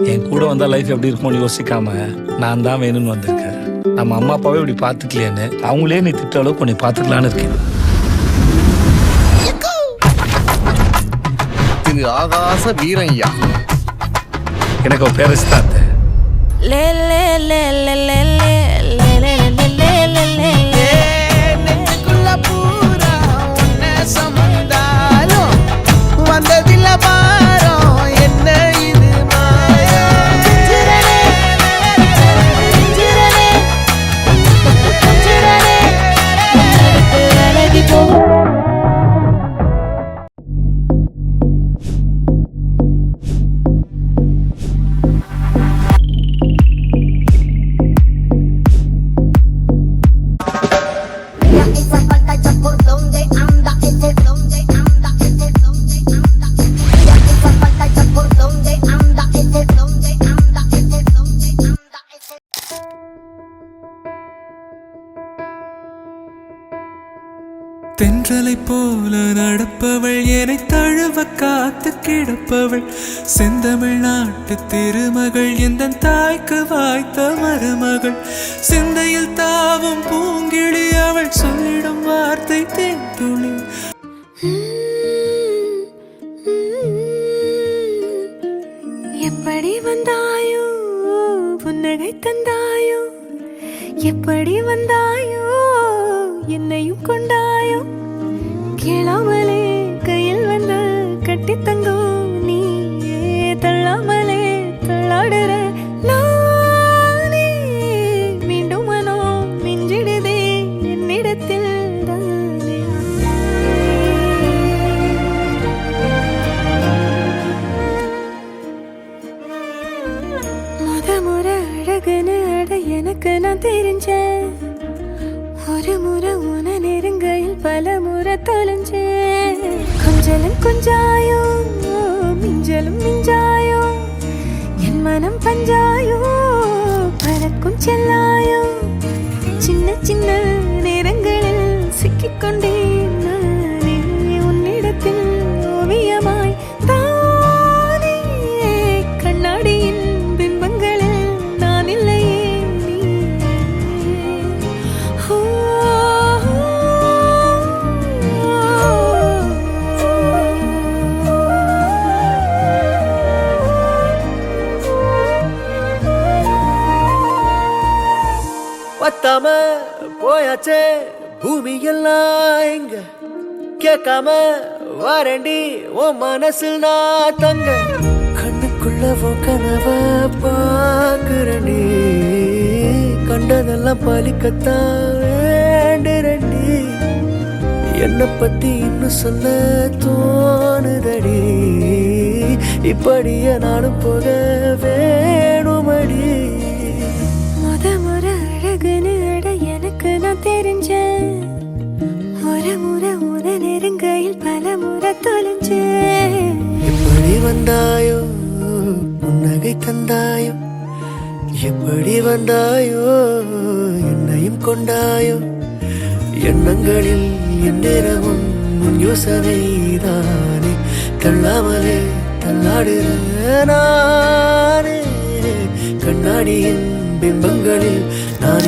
என் கூட வந்தா லைஃப் எப்படி இருக்கும்னு யோசிக்காம நான் தான் வேணும்னு வந்திருக்கேன். நம்ம அம்மா அப்பாவே இப்படி பார்த்துக்கலையேன்னு அவங்களே நீ திட்ட அளவுக்கு கொஞ்சம் பார்த்துக்கலான்னு இருக்கேன். இது ஆகாச வீரய்யா. எனக்கு ஒரு பேரஸ் தான். தென்றலை போல நடப்பவள் என்னை தழுவ காத்து கிடப்பவள் செந்தமிழ்நாட்டு திருமகள் எந்த தாய்க்கு வாய்த்த மருமகள் சிந்தையில் தாவும் பூங்கிழி அவள் சொல்லிடும் வார்த்தை தேன்துளி. எப்படி வந்தாயோ புன்னகை தந்தாயோ எப்படி வந்தாயோ என்னையும் கொண்டாயோ கேளாமலே கையில் வந்து கட்டி தங்கோ நீ தள்ளாமலே தள்ளாடுற நானே மீண்டும் மனோ மிஞ்சிடுதே என்னிடத்தில் தானே. முறை அழகுன்னு அட எனக்கு நான் தெரிஞ்சேன். ஒரு முறை உன நெருங்கையில் பல முறை தொலைஞ்சேன். கொஞ்சலும் கொஞ்சாயோ மிஞ்சலும் மிஞ்சாயோ என் மனம் பஞ்சாயோ பறக்கும் செல்லாயோ சின்ன சின்ன நேரங்களில் சிக்கிக்கொண்டேன் நானே உன்னிடத்தில் ஓவியமாய் தானே கண்ணாடியின் பிம்பங்களில் நான் இல்லையே நீ. பத்தாம போயாச்சே பூமி எல்லாம் எங்க கேட்காம வாரண்டி உன் மனசில் நான் தங்க கண்ணுக்குள்ள உன் கனவ பாக்குறண்டி கண்டதெல்லாம் பலிக்கத்தான் வேண்டுரண்டி என்னை பத்தி இன்னும் சொல்ல தோணுதடி இப்படியே நானும் போக வேணுமடி. முறை அழகுன்னு அட எனக்கு நான் தெரிஞ்சேன். ஒரு முறை உன நெருங்கையில் பல முறை தொலைஞ்சேன். எப்படி வந்தாயோ புன்னகை தந்தாயோ எப்படி வந்தாயோ என்னையும் கொண்டாயோ எண்ணங்களில் எந்நேரமும் யோசனை தானே தள்ளாமலே தள்ளாடுற நானே கண்ணாடியின் பிம்பங்களில் நான்